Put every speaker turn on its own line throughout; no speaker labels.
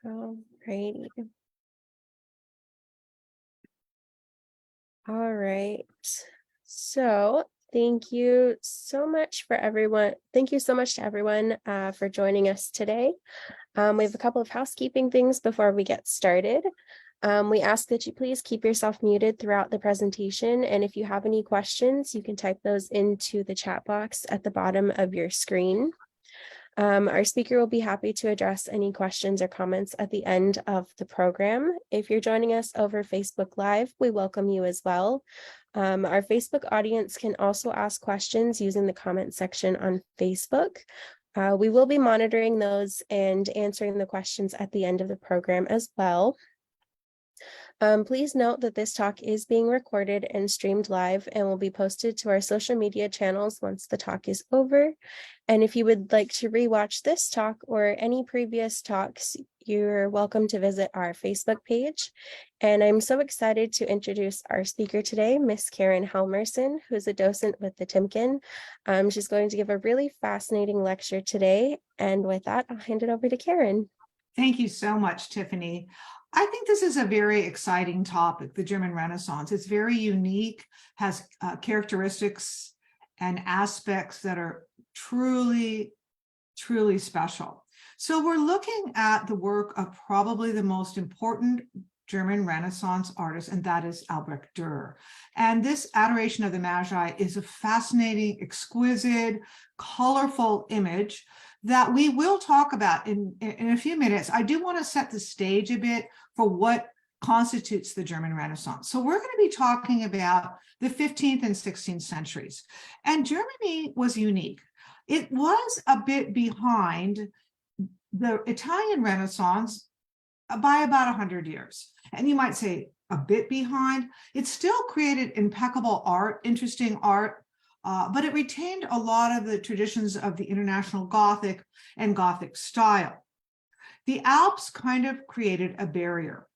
Alrighty. All right. So thank you so much for everyone. Thank you so much to everyone for joining us today. We have a couple of housekeeping things before we get started. We ask that you please keep yourself muted throughout the presentation. And if you have any questions, you can type those into the chat box at the bottom of your screen. Our speaker will be happy to address any questions or comments at the end of the program. If you're joining us over Facebook Live, we welcome you as well. Our Facebook audience can also ask questions using the comment section on Facebook. We will be monitoring those and answering the questions at the end of the program as well. Please note that this talk is being recorded and streamed live and will be posted to our social media channels once the talk is over. And if you would like to rewatch this talk or any previous talks, you're welcome to visit our Facebook page. And I'm so excited to introduce our speaker today, Miss Karen Helmerson, who's a docent with the Timken. She's going to give a really fascinating lecture today. And with that, I'll hand it over to Karen.
Thank you so much, Tiffany. I think this is a very exciting topic, the German Renaissance. It's very unique, has characteristics and aspects that are truly, truly special. So we're looking at the work of probably the most important German Renaissance artist, and that is Albrecht Dürer. And this Adoration of the Magi is a fascinating, exquisite, colorful image that we will talk about in a few minutes. I do want to set the stage a bit for what constitutes the German Renaissance. So we're going to be talking about the 15th and 16th centuries. And Germany was unique. It was a bit behind the Italian Renaissance by about 100 years. And you might say a bit behind. It still created impeccable art, interesting art, but it retained a lot of the traditions of the International Gothic and Gothic style. The Alps kind of created a barrier.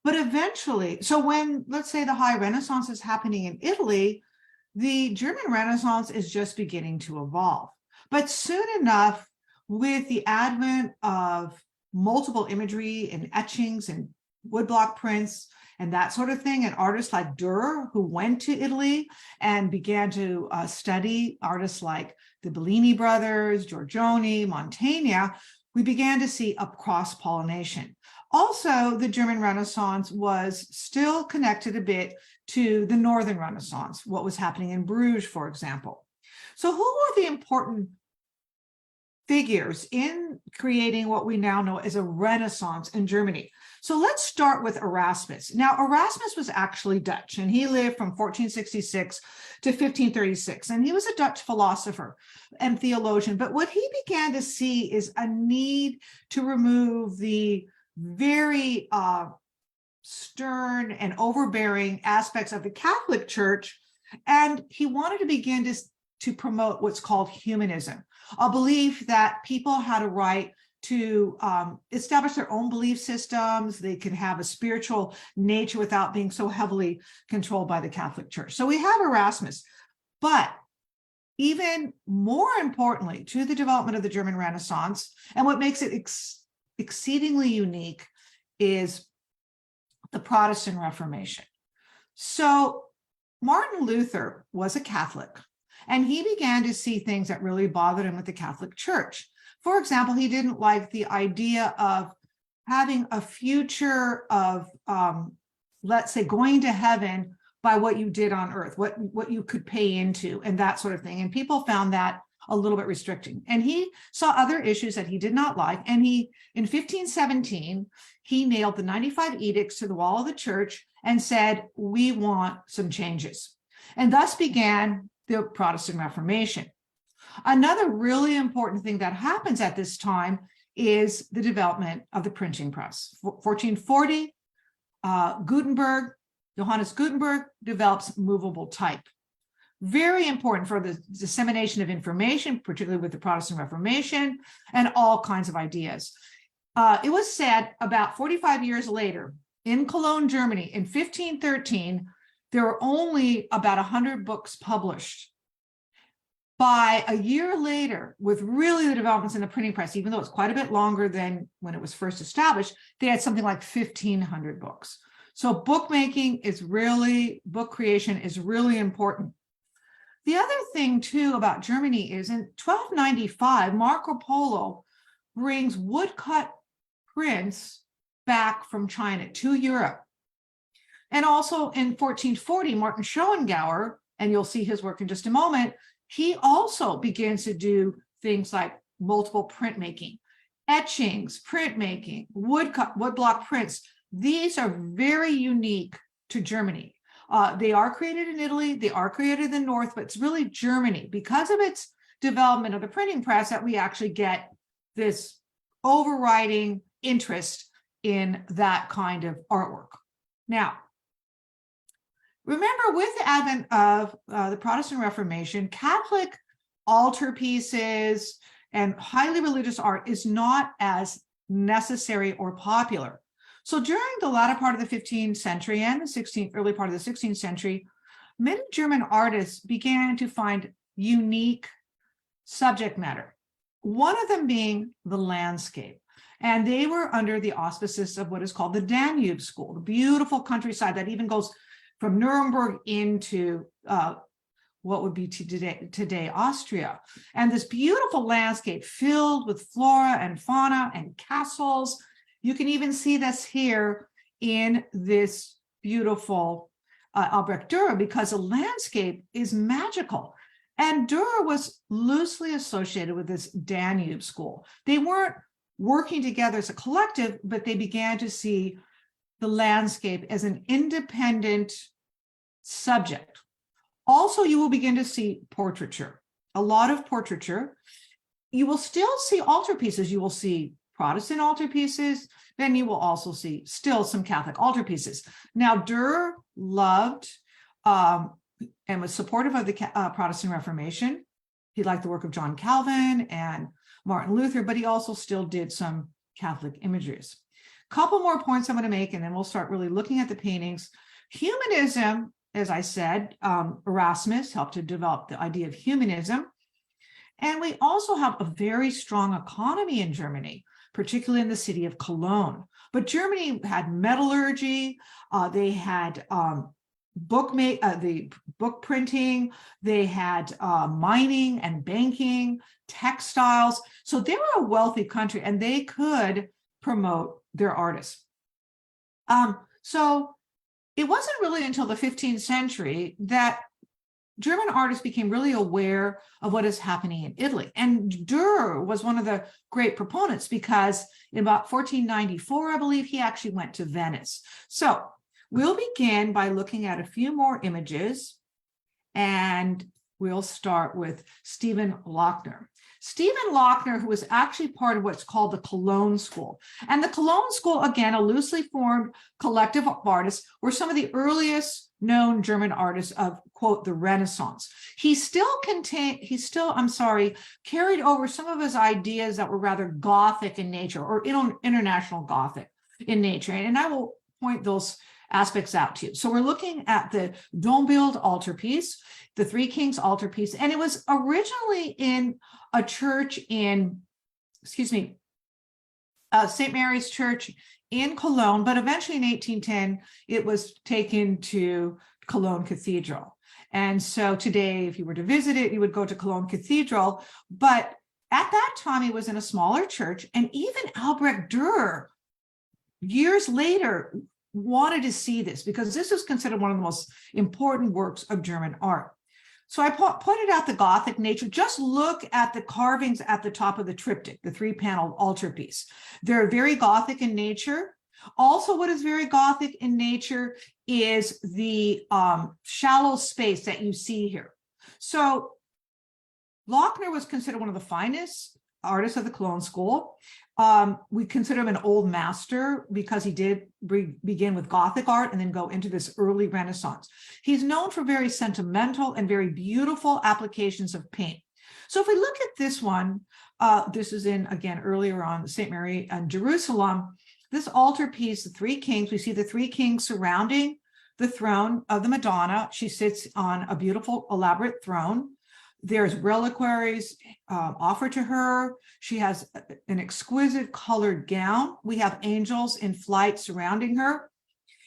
But eventually, so when, let's say, the High Renaissance is happening in Italy, the German Renaissance is just beginning to evolve. But soon enough, with the advent of multiple imagery and etchings and woodblock prints and that sort of thing, and artists like Dürer, who went to Italy and began to study artists like the Bellini brothers, Giorgione, Mantegna, we began to see a cross-pollination. Also, the German Renaissance was still connected a bit to the Northern Renaissance, what was happening in Bruges, for example. So who were the important figures in creating what we now know as a Renaissance in Germany? So let's start with Erasmus. Now, Erasmus was actually Dutch, and he lived from 1466 to 1536, and he was a Dutch philosopher and theologian. But what he began to see is a need to remove the very stern and overbearing aspects of the Catholic Church, and he wanted to begin to promote what's called humanism, a belief that people had a right to establish their own belief systems. They could have a spiritual nature without being so heavily controlled by the Catholic Church. So we have Erasmus, but even more importantly to the development of the German Renaissance, and what makes it exceedingly unique, is the Protestant Reformation. So Martin Luther was a Catholic, and he began to see things that really bothered him with the Catholic Church. For example, he didn't like the idea of having a future of, let's say, going to heaven by what you did on earth, what you could pay into and that sort of thing. And people found that a little bit restricting. And he saw other issues that he did not like. And in 1517, he nailed the 95 edicts to the wall of the church and said, we want some changes. And thus began the Protestant Reformation. Another really important thing that happens at this time is the development of the printing press. 1440, Johannes Gutenberg develops movable type. Very important for the dissemination of information, particularly with the Protestant Reformation and all kinds of ideas. It was said about 45 years later in Cologne, Germany, in 1513, there were only about 100 books published. By a year later, with really the developments in the printing press, even though it's quite a bit longer than when it was first established, they had something like 1,500 books. So bookmaking is really, book creation is really important. The other thing too about Germany is in 1295, Marco Polo brings woodcut prints back from China to Europe. And also in 1440, Martin Schoengauer, and you'll see his work in just a moment, he also begins to do things like multiple printmaking, etchings, printmaking, woodblock prints. These are very unique to Germany. They are created in Italy, they are created in the North, but it's really Germany, because of its development of the printing press, that we actually get this overriding interest in that kind of artwork. Now, remember, with the advent of the Protestant Reformation, Catholic altarpieces and highly religious art is not as necessary or popular. So during the latter part of the 15th century and the 16th, early part of the 16th century, many German artists began to find unique subject matter, one of them being the landscape. And they were under the auspices of what is called the Danube School, the beautiful countryside that even goes from Nuremberg into what would be today Austria. And this beautiful landscape filled with flora and fauna and castles. You can even see this here in this beautiful Albrecht Dürer, because the landscape is magical. And Dürer was loosely associated with this Danube School. They weren't working together as a collective, but they began to see the landscape as an independent subject. Also, you will begin to see portraiture, a lot of portraiture. You will still see altarpieces. You will see Protestant altarpieces. Then you will also see still some Catholic altarpieces. Now, Dürer loved and was supportive of the Protestant Reformation. He liked the work of John Calvin and Martin Luther, but he also still did some Catholic imageries. Couple more points I'm going to make, and then we'll start really looking at the paintings. Humanism, as I said, Erasmus helped to develop the idea of humanism. And we also have a very strong economy in Germany, particularly in the city of Cologne. But Germany had metallurgy, they had the book printing, they had mining and banking, textiles. So they were a wealthy country, and they could promote their artists. So it wasn't really until the 15th century that German artists became really aware of what is happening in Italy. And Dürer was one of the great proponents, because in about 1494, I believe, he actually went to Venice. So we'll begin by looking at a few more images, and we'll start with Stephen Lochner. Stephen Lochner, who was actually part of what's called the Cologne School. And the Cologne School, again, a loosely formed collective of artists, were some of the earliest known German artists of, quote, the Renaissance. He still carried over some of his ideas that were rather Gothic in nature, or international Gothic in nature. And I will point those aspects out to you. So we're looking at the Dombild altarpiece, the Three Kings altarpiece, and it was originally in a church in, St. Mary's Church in Cologne, but eventually in 1810, it was taken to Cologne Cathedral. And so today, if you were to visit it, you would go to Cologne Cathedral. But at that time, it was in a smaller church, and even Albrecht Dürer, years later, wanted to see this, because this is considered one of the most important works of German art. So I pointed out the Gothic nature. Just look at the carvings at the top of the triptych, the three-paneled altarpiece. They're very Gothic in nature. Also, what is very Gothic in nature is the shallow space that you see here. So Lochner was considered one of the finest artists of the Cologne School. We consider him an old master because he did begin with Gothic art and then go into this early Renaissance. He's known for very sentimental and very beautiful applications of paint. So if we look at this one, this is in, again, earlier on St. Mary and Jerusalem, this altarpiece, the Three Kings, we see the Three Kings surrounding the throne of the Madonna. She sits on a beautiful, elaborate throne. There's reliquaries offered to her. She has an exquisite colored gown. We have angels in flight surrounding her.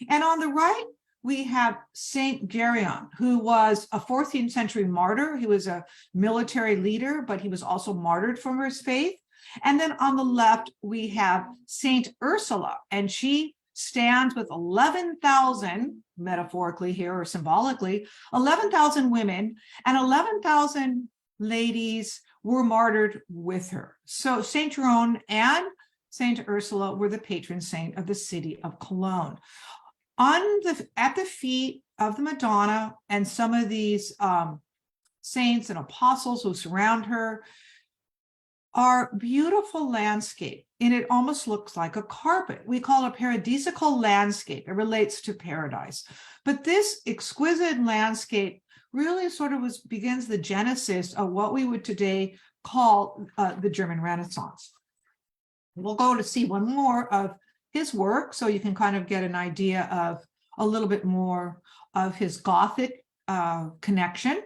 And on the right, we have Saint Gereon, who was a 14th century martyr. He was a military leader, but he was also martyred for his faith. And then on the left, we have Saint Ursula, and she stands with 11,000, metaphorically here or symbolically, 11,000 women, and 11,000 ladies were martyred with her. So Saint Jerome and Saint Ursula were the patron saint of the city of Cologne. At the feet of the Madonna and some of these saints and apostles who surround her are beautiful landscape, and it almost looks like a carpet. We call it a paradisical landscape. It relates to paradise. But this exquisite landscape really sort of begins the genesis of what we would today call the German Renaissance. We'll go to see one more of his work, so you can kind of get an idea of a little bit more of his Gothic connection.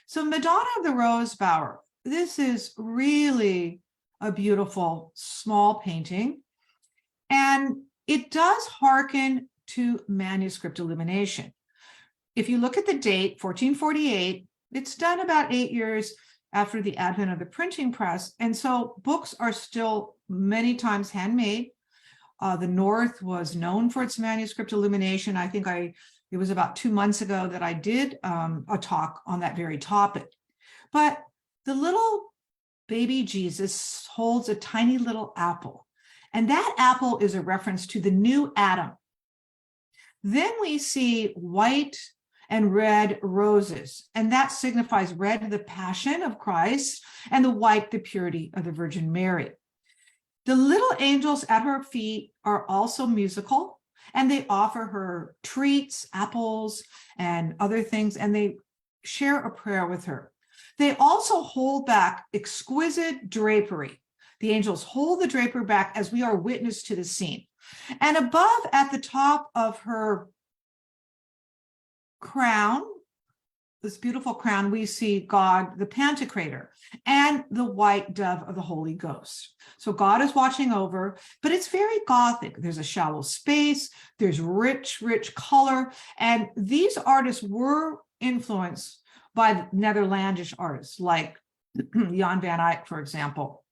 So Madonna of the Rose Bower. This is really a beautiful small painting, and it does hearken to manuscript illumination. If you look at the date, 1448, it's done about 8 years after the advent of the printing press, and so books are still many times handmade. The North was known for its manuscript illumination. I think it was about 2 months ago that I did a talk on that very topic. But the little baby Jesus holds a tiny little apple, and that apple is a reference to the new Adam. Then we see white and red roses, and that signifies red, the passion of Christ, and the white, the purity of the Virgin Mary. The little angels at her feet are also musical, and they offer her treats, apples, and other things, and they share a prayer with her. They also hold back exquisite drapery. The angels hold the drapery back as we are witness to the scene. And above, at the top of her crown, this beautiful crown, we see God, the Pantocrator, and the white dove of the Holy Ghost. So God is watching over, but it's very Gothic. There's a shallow space, there's rich, rich color, and these artists were influenced by Netherlandish artists like Jan van Eyck, for example.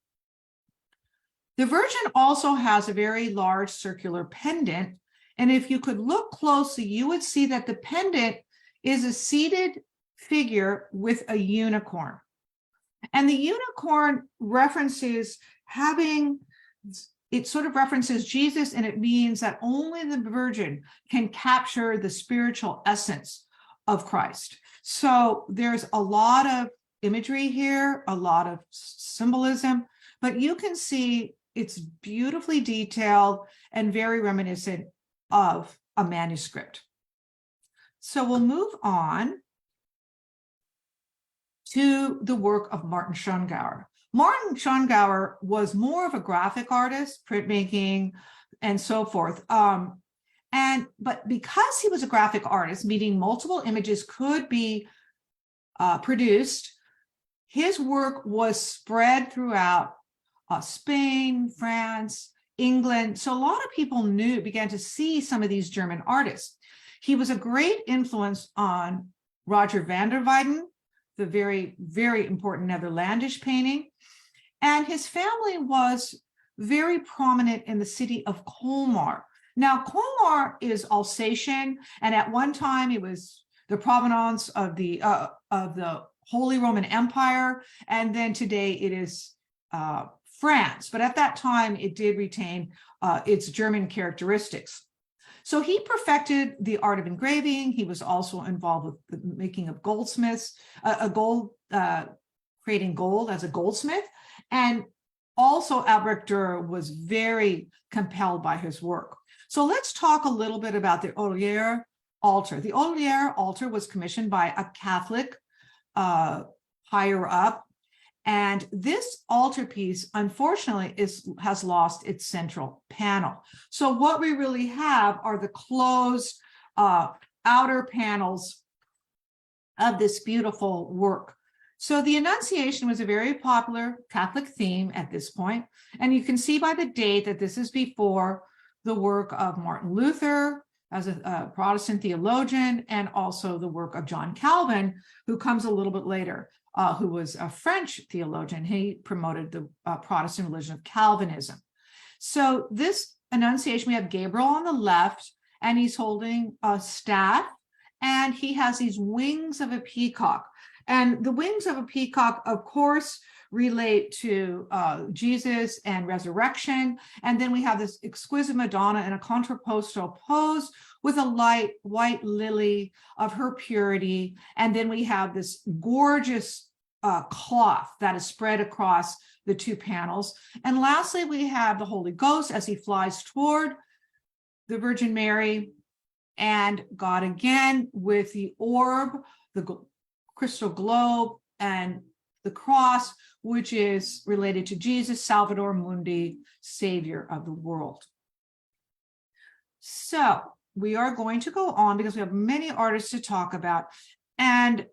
The Virgin also has a very large circular pendant, and if you could look closely, you would see that the pendant is a seated figure with a unicorn. And the unicorn references it sort of references Jesus, and it means that only the Virgin can capture the spiritual essence of Christ. So there's a lot of imagery here, a lot of symbolism, but you can see it's beautifully detailed and very reminiscent of a manuscript. So we'll move on to the work of Martin Schongauer. Martin Schongauer was more of a graphic artist, printmaking, and so forth. But because he was a graphic artist, meaning multiple images could be produced, his work was spread throughout Spain, France, England. So a lot of people began to see some of these German artists. He was a great influence on Roger van der Weyden, the very, very important Netherlandish painting. And his family was very prominent in the city of Colmar. Now, Colmar is Alsatian, and at one time it was the provenance of the Holy Roman Empire, and then today it is France. But at that time, it did retain its German characteristics. So he perfected the art of engraving. He was also involved with the making of goldsmiths, creating gold as a goldsmith. And also Albrecht Dürer was very compelled by his work. So let's talk a little bit about the Olière altar. The Olière altar was commissioned by a Catholic higher up. And this altarpiece, unfortunately, has lost its central panel. So what we really have are the closed outer panels of this beautiful work. So the Annunciation was a very popular Catholic theme at this point, and you can see by the date that this is before the work of Martin Luther as a Protestant theologian, and also the work of John Calvin, who comes a little bit later, who was a French theologian. He promoted the Protestant religion of Calvinism. So this Annunciation, we have Gabriel on the left, and he's holding a staff, and he has these wings of a peacock. And the wings of a peacock, of course, relate to Jesus and resurrection. And then we have this exquisite Madonna in a contrapposto pose with a light white lily of her purity. And then we have this gorgeous cloth that is spread across the two panels. And lastly, we have the Holy Ghost as he flies toward the Virgin Mary, and God again with the orb, the crystal globe, and the cross, which is related to Jesus, Salvator Mundi, Savior of the world. So we are going to go on because we have many artists to talk about, and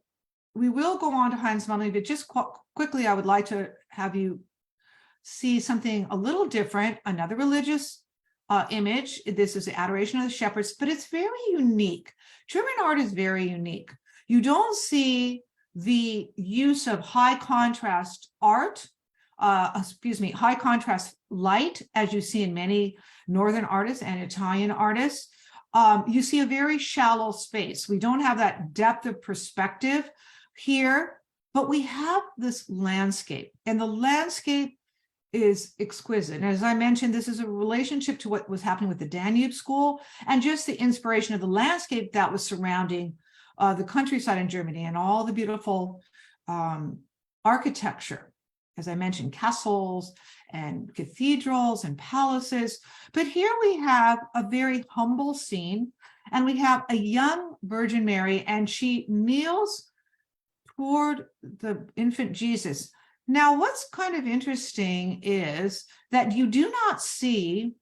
we will go on to Hans Holbein, but just quickly, I would like to have you see something a little different, another religious image. This is the Adoration of the Shepherds, but it's very unique. German art is very unique. You don't see the use of high contrast art, high contrast light, as you see in many Northern artists and Italian artists. You see a very shallow space. We don't have that depth of perspective here, but we have this landscape, and the landscape is exquisite. And as I mentioned, this is a relationship to what was happening with the Danube School and just the inspiration of the landscape that was surrounding the countryside in Germany and all the beautiful architecture, as I mentioned, castles and cathedrals and palaces. But here we have a very humble scene, and we have a young Virgin Mary, and she kneels toward the infant Jesus. Now, what's kind of interesting is that you do not see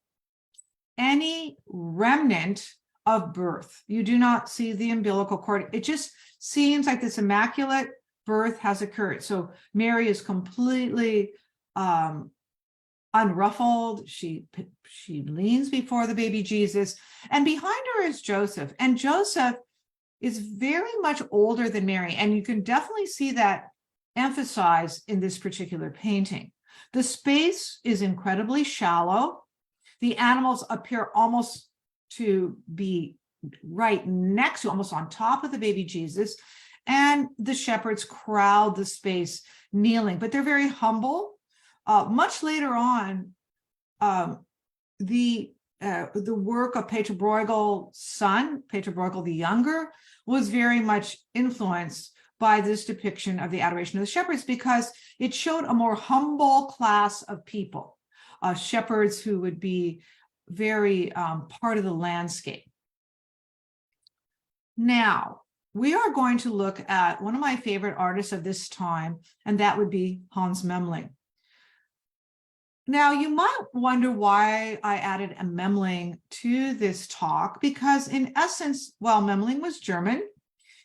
any remnant of birth. You do not see the umbilical cord. It just seems like this immaculate birth has occurred. So Mary is completely unruffled. She leans before the baby Jesus, and behind her is Joseph. And Joseph is very much older than Mary, and you can definitely see that emphasized in this particular painting. The space is incredibly shallow. The animals appear almost to be right next to, almost on top of the baby Jesus, and the shepherds crowd the space kneeling, but they're very humble. Much later on, the work of Peter Bruegel's son, Peter Bruegel the Younger, was very much influenced by this depiction of the Adoration of the Shepherds, because it showed a more humble class of people, shepherds who would be very part of the landscape. Now, we are going to look at one of my favorite artists of this time, and that would be Hans Memling. Now, you might wonder why I added a Memling to this talk, because in essence, while Memling was German,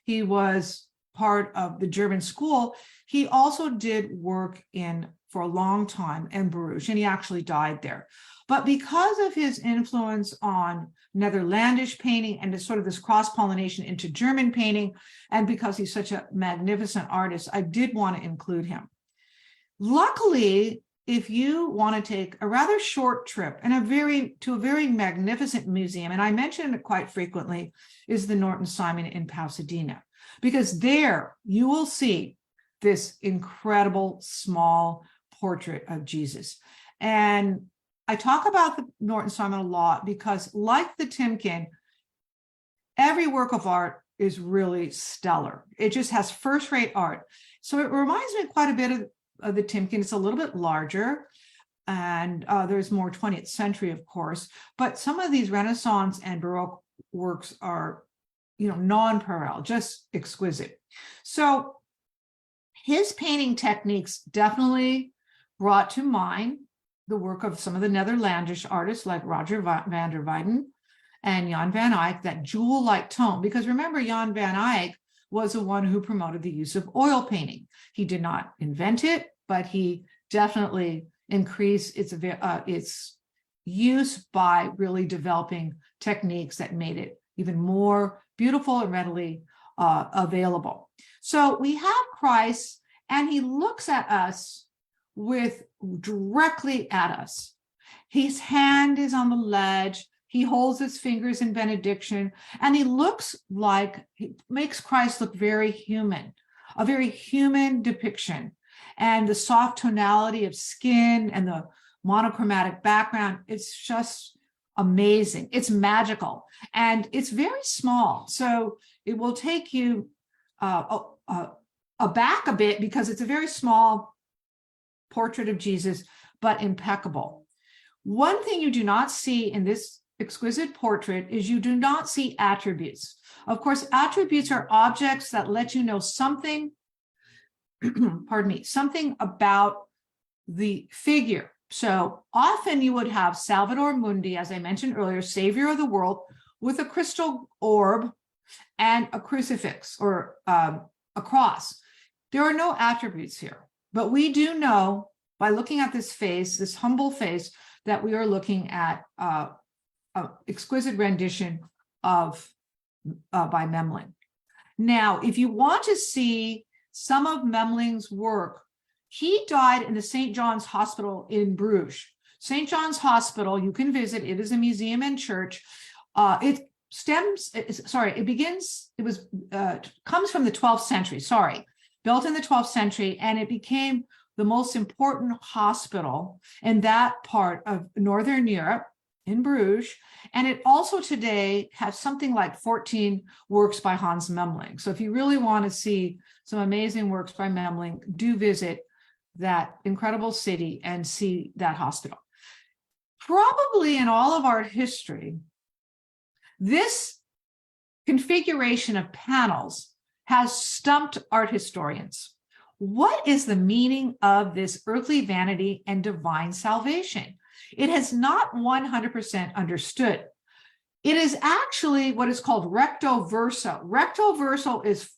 he was part of the German school, he also did work for a long time in Bruges, and he actually died there. But because of his influence on Netherlandish painting and sort of this cross-pollination into German painting, and because he's such a magnificent artist, I did want to include him. Luckily, if you want to take a rather short trip and to a very magnificent museum, and I mention it quite frequently, is the Norton Simon in Pasadena, because there you will see this incredible small portrait of Jesus. And I talk about the Norton Simon a lot because, like the Timken, every work of art is really stellar. It just has first-rate art. So it reminds me quite a bit of the Timken. It's a little bit larger, and there's more 20th century, of course, but some of these Renaissance and Baroque works are, non-parallel, just exquisite. So his painting techniques definitely brought to mind the work of some of the Netherlandish artists like Roger van der Weyden and Jan van Eyck, that jewel-like tone. Because remember, Jan van Eyck was the one who promoted the use of oil painting. He did not invent it, but he definitely increased its use by really developing techniques that made it even more beautiful and readily available. So we have Christ, and he looks at us directly at us. His hand is on the ledge. He holds his fingers in benediction, and he makes Christ look very human, a very human depiction. And the soft tonality of skin and the monochromatic background, it's just amazing. It's magical, and it's very small. So it will take you aback a bit, because it's a very small portrait of Jesus, but impeccable. One thing you do not see in this exquisite portrait is you do not see attributes. Of course, attributes are objects that let you know something, pardon me, something about the figure. So often you would have Salvator Mundi, as I mentioned earlier, Savior of the world, with a crystal orb and a crucifix or a cross. There are no attributes here, but we do know by looking at this face, this humble face, that we are looking at an exquisite rendition of by Memling. Now, if you want to see some of Memling's work, he died in the St. John's Hospital in Bruges. St. John's Hospital, you can visit. It is a museum and church. It comes from the 12th century, built in the 12th century, and it became the most important hospital in that part of Northern Europe, in Bruges. And it also today has something like 14 works by Hans Memling. So if you really want to see some amazing works by Memling, do visit that incredible city and see that hospital. Probably in all of art history, this configuration of panels has stumped art historians. What is the meaning of this earthly vanity and divine salvation? It has not 100% understood. It is actually what is called recto verso. Recto verso is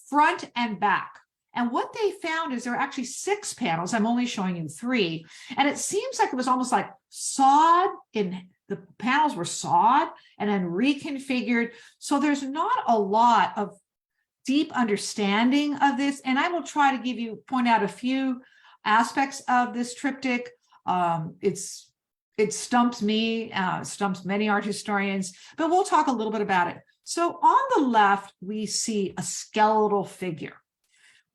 front and back. And what they found is there are actually 6 panels. I'm only showing you 3. And it seems like it was almost like the panels were sawed and then reconfigured. So there's not a lot of deep understanding of this. And I will try to point out a few aspects of this triptych. It stumps me, stumps many art historians, but we'll talk a little bit about it. So on the left, we see a skeletal figure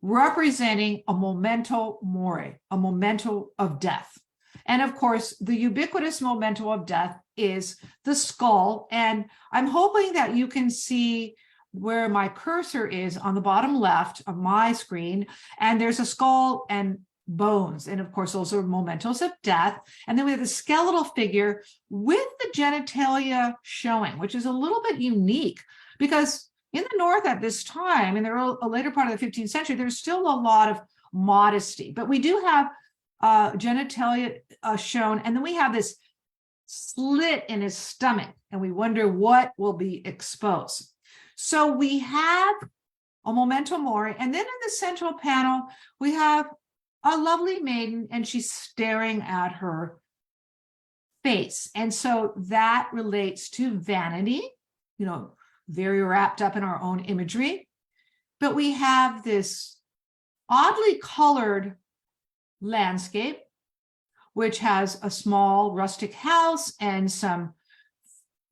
representing a memento mori, a memento of death. And of course, the ubiquitous memento of death is the skull. And I'm hoping that you can see where my cursor is on the bottom left of my screen. And there's a skull and bones. And of course, those are mementos of death. And then we have the skeletal figure with the genitalia showing, which is a little bit unique because in the North at this time, in the later part of the 15th century, there's still a lot of modesty, but we do have genitalia shown. And then we have this slit in his stomach, and we wonder what will be exposed. So we have a memento mori, and then in the central panel, we have a lovely maiden, and she's staring at her face. And so that relates to vanity, very wrapped up in our own imagery. But we have this oddly colored landscape, which has a small rustic house and some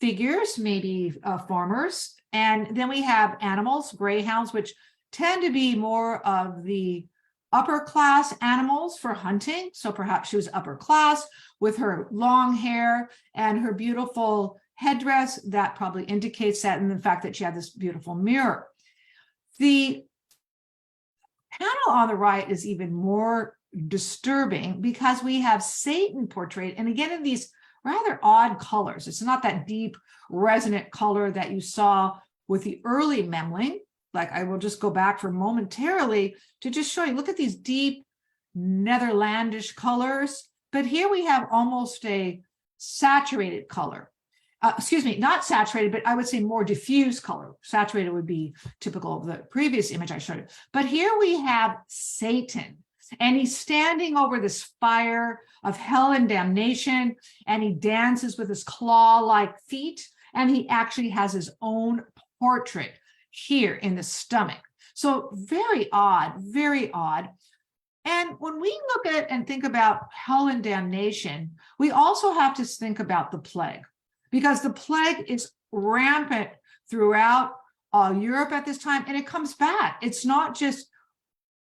figures, maybe farmers. And then we have animals, greyhounds, which tend to be more of the upper class animals for hunting. So perhaps she was upper class with her long hair and her beautiful headdress. That probably indicates that, and the fact that she had this beautiful mirror. The panel on the right is even more disturbing because we have Satan portrayed, and again in these rather odd colors. It's not that deep resonant color that you saw with the early Memling. Like, I will just go back for momentarily to just show you, look at these deep Netherlandish colors, but here we have almost a saturated color. excuse me, not saturated, but I would say more diffuse color. Saturated would be typical of the previous image I showed you. But here we have Satan, and he's standing over this fire of hell and damnation, and he dances with his claw-like feet, and he actually has his own portrait here in the stomach. So very odd, very odd. And when we look at and think about hell and damnation, we also have to think about the plague, because the plague is rampant throughout Europe at this time, and it comes back. It's not just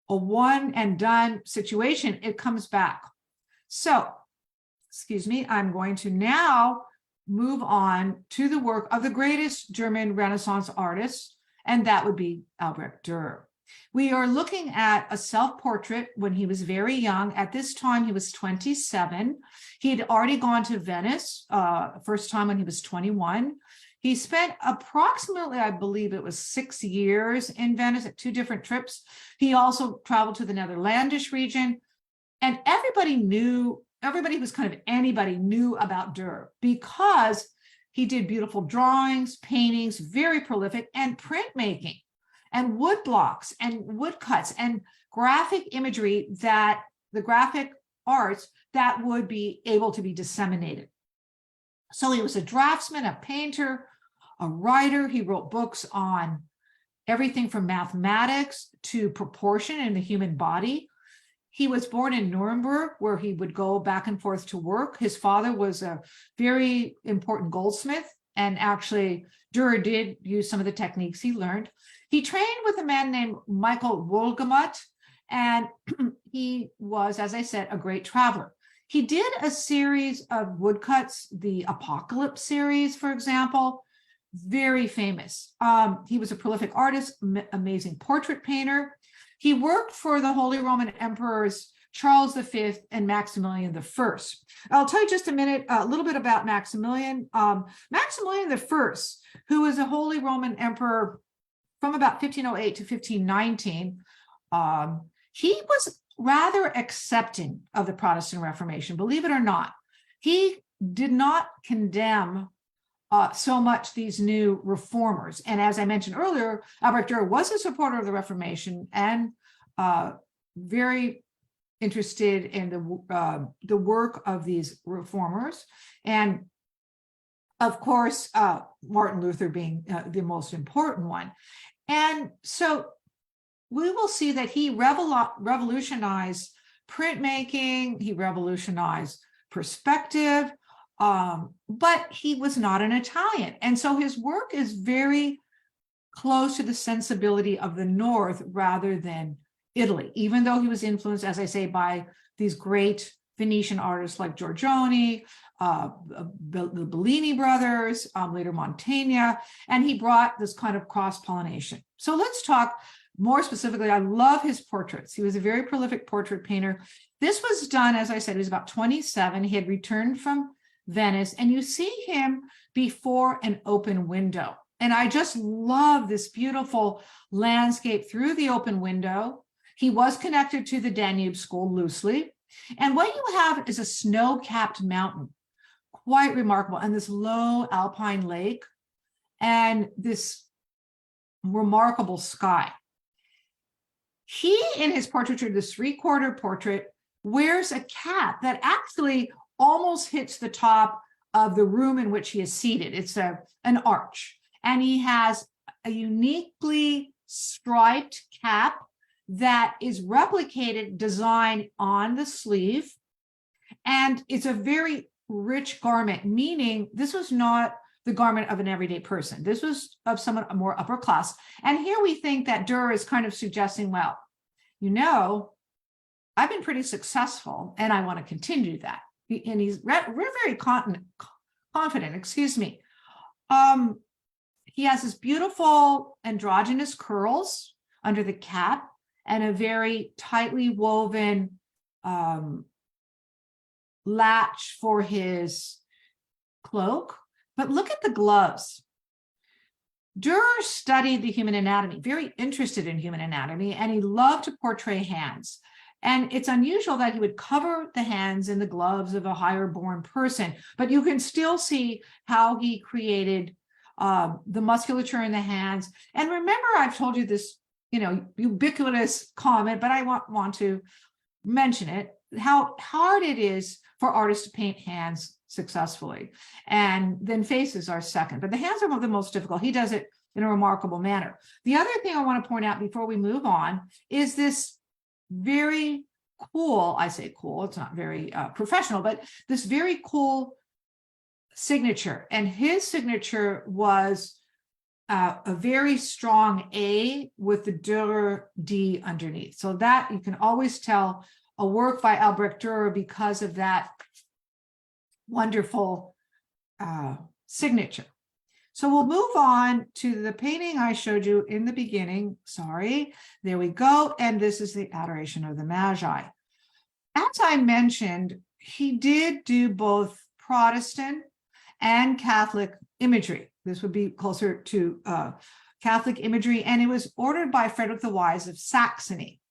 a one and done situation, it comes back. So, excuse me, I'm going to now move on to the work of the greatest German Renaissance artist, and that would be Albrecht Dürer. We are looking at a self-portrait when he was very young. At this time, he was 27. He had already gone to Venice, first time when he was 21. He spent approximately, I believe it was 6 years in Venice at 2 different trips. He also traveled to the Netherlandish region. And everybody knew about Dürer because he did beautiful drawings, paintings, very prolific, and printmaking, and wood blocks and woodcuts and graphic imagery, that the graphic arts that would be able to be disseminated. So he was a draftsman, a painter, a writer. He wrote books on everything from mathematics to proportion in the human body. He was born in Nuremberg, where he would go back and forth to work. His father was a very important goldsmith, and actually Dürer did use some of the techniques he learned. He trained with a man named Michael Wohlgemuth, and he was, as I said, a great traveler. He did a series of woodcuts, the Apocalypse series, for example, very famous. He was a prolific artist, amazing portrait painter. He worked for the Holy Roman Emperors Charles V and Maximilian I. I'll tell you just a little bit about Maximilian. Maximilian I, who was a Holy Roman Emperor from about 1508 to 1519, he was rather accepting of the Protestant Reformation, believe it or not. He did not condemn so much these new reformers. And as I mentioned earlier, Albrecht Dürer was a supporter of the Reformation and very interested in the work of these reformers. And of course, Martin Luther being the most important one. And so we will see that he revolutionized printmaking, he revolutionized perspective, but he was not an Italian. And so his work is very close to the sensibility of the North rather than Italy, even though he was influenced, as I say, by these great Venetian artists like Giorgione, the Bellini brothers, later Mantegna, and he brought this kind of cross-pollination. So let's talk more specifically. I love his portraits. He was a very prolific portrait painter. This was done, as I said, he was about 27. He had returned from Venice, and you see him before an open window. And I just love this beautiful landscape through the open window. He was connected to the Danube School loosely. And what you have is a snow-capped mountain, quite remarkable, and this low alpine lake, and this remarkable sky. He, in his portraiture, this 3/4 portrait, wears a cap that actually almost hits the top of the room in which he is seated. It's an arch. And he has a uniquely striped cap that is replicated design on the sleeve. And it's a very rich garment, meaning this was not the garment of an everyday person. This was of someone more upper class. And here we think that Dürer is kind of suggesting, well, you know, I've been pretty successful and I want to continue that. And he's very confident, excuse me. He has this beautiful androgynous curls under the cap and a very tightly woven latch for his cloak. But look at the gloves. Dürer studied the human anatomy, very interested in human anatomy, and he loved to portray hands. And it's unusual that he would cover the hands in the gloves of a higher born person, but you can still see how he created the musculature in the hands. And remember, I've told you this, ubiquitous comment, but I want to mention it, how hard it is for artists to paint hands successfully. And then faces are second, but the hands are the most difficult. He does it in a remarkable manner. The other thing I want to point out before we move on is this very cool, I say cool, it's not very professional, but this very cool signature. And his signature was a very strong A with the Dürer D underneath. So that you can always tell a work by Albrecht Dürer because of that wonderful signature. So we'll move on to the painting I showed you in the beginning. Sorry, there we go. And this is the Adoration of the Magi. As I mentioned, he did do both Protestant and Catholic imagery. This would be closer to Catholic imagery, and it was ordered by Frederick the Wise of Saxony.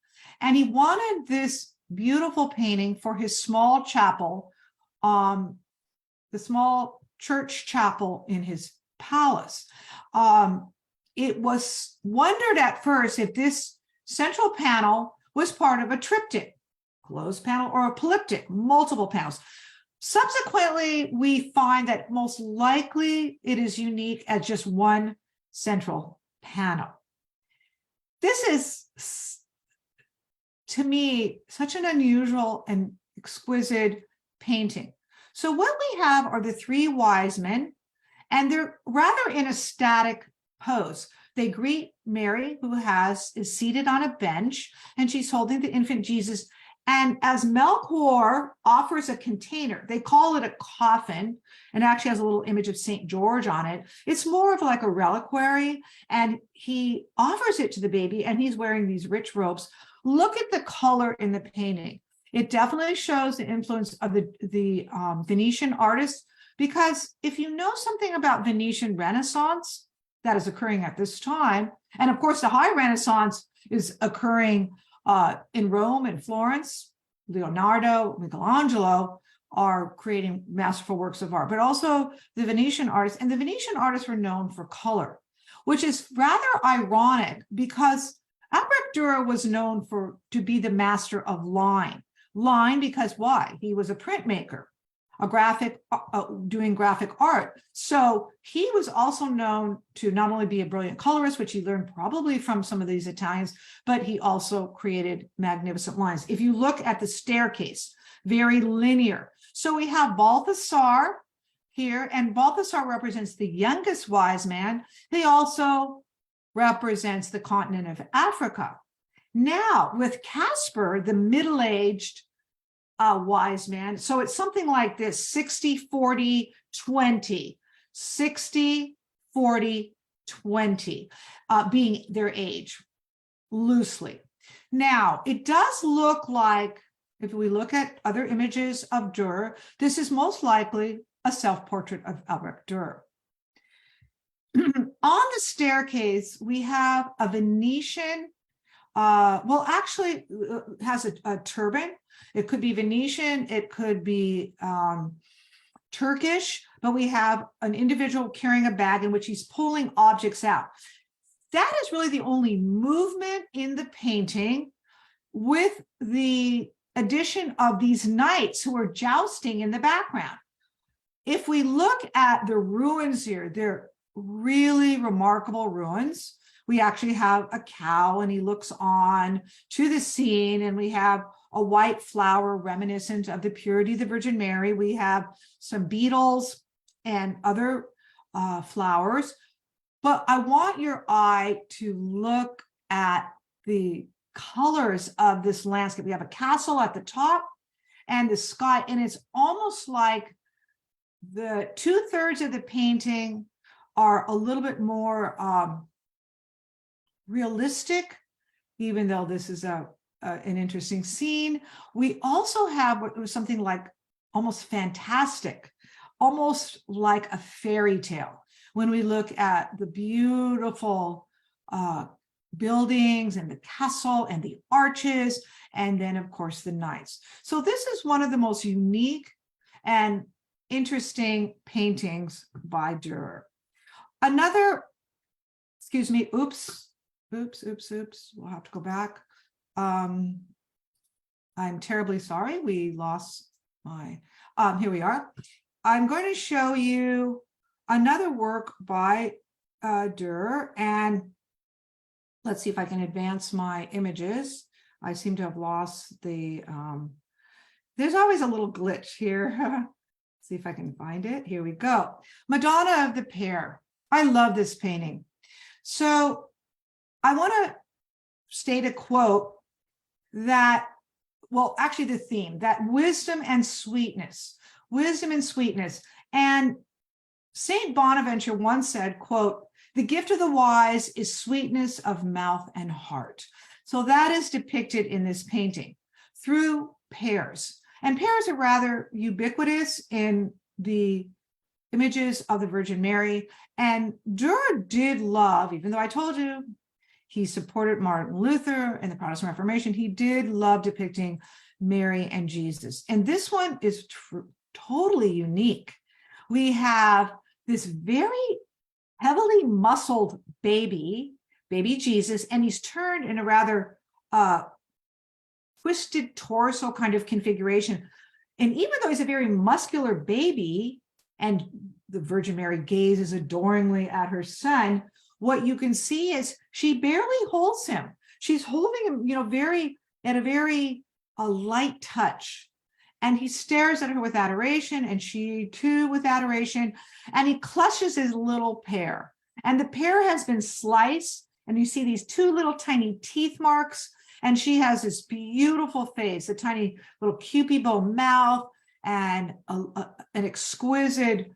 And he wanted this beautiful painting for his small chapel, the small church chapel in his palace. It was wondered at first if this central panel was part of a triptych, closed panel, or a polyptych, multiple panels. Subsequently, we find that most likely it is unique as just one central panel. This is, to me, such an unusual and exquisite painting. So what we have are the three wise men, and they're rather in a static pose. They greet Mary, who is seated on a bench, and she's holding the infant Jesus. And as Melchior offers a container, they call it a coffin, and actually has a little image of St. George on it. It's more of like a reliquary, and he offers it to the baby, and he's wearing these rich robes. Look at the color in the painting. It definitely shows the influence of the Venetian artists, because if you know something about Venetian Renaissance that is occurring at this time, and of course the High Renaissance is occurring in Rome and Florence, Leonardo, Michelangelo are creating masterful works of art, but also the Venetian artists. And the Venetian artists were known for color, which is rather ironic because Albrecht Dürer was known to be the master of line. Line because why? He was a printmaker, doing graphic art. So he was also known to not only be a brilliant colorist, which he learned probably from some of these Italians, but he also created magnificent lines. If you look at the staircase, very linear. So we have Balthasar here, and Balthasar represents the youngest wise man. He also represents the continent of Africa. Now with Caspar, the middle-aged wise man. So it's something like this, 60, 40, 20, 60, 40, 20, being their age loosely. Now, it does look like, if we look at other images of Dürer, this is most likely a self-portrait of Albrecht Dürer. On the staircase, we have a Venetian, actually has a turban. It could be Venetian, it could be Turkish, but we have an individual carrying a bag in which he's pulling objects out. That is really the only movement in the painting, with the addition of these knights who are jousting in the background. If we look at the ruins here, they're really remarkable ruins. We actually have a cow, and he looks on to the scene, and we have a white flower reminiscent of the purity of the Virgin Mary. We have some beetles and other flowers. But I want your eye to look at the colors of this landscape. We have a castle at the top and the sky, and it's almost like the 2/3 of the painting are a little bit more realistic, even though this is an interesting scene. We also have what was something like almost fantastic, almost like a fairy tale. When we look at the beautiful buildings and the castle and the arches, and then of course the knights. So this is one of the most unique and interesting paintings by Dürer. Another, excuse me, oops, we'll have to go back. I'm terribly sorry, we lost my, here we are. I'm going to show you another work by Dürer, and let's see if I can advance my images. I seem to have lost the, there's always a little glitch here. See if I can find it. Here we go. Madonna of the Pear. I love this painting. So I want to state a quote that, well, actually the theme, that wisdom and sweetness. And Saint Bonaventure once said, quote, "The gift of the wise is sweetness of mouth and heart." So that is depicted in this painting through pears. And pears are rather ubiquitous in the images of the Virgin Mary. And Dürer did love, even though I told you he supported Martin Luther and the Protestant Reformation, he did love depicting Mary and Jesus. And this one is totally unique. We have this very heavily muscled baby Jesus, and he's turned in a rather twisted torso kind of configuration. And even though he's a very muscular baby, and the Virgin Mary gazes adoringly at her son, what you can see is she barely holds him. She's holding him, you know, at a very light touch. And he stares at her with adoration, and she too with adoration, and he clutches his little pear. And the pear has been sliced, and you see these two little tiny teeth marks, and she has this beautiful face, a tiny little cupid bow mouth, and an exquisite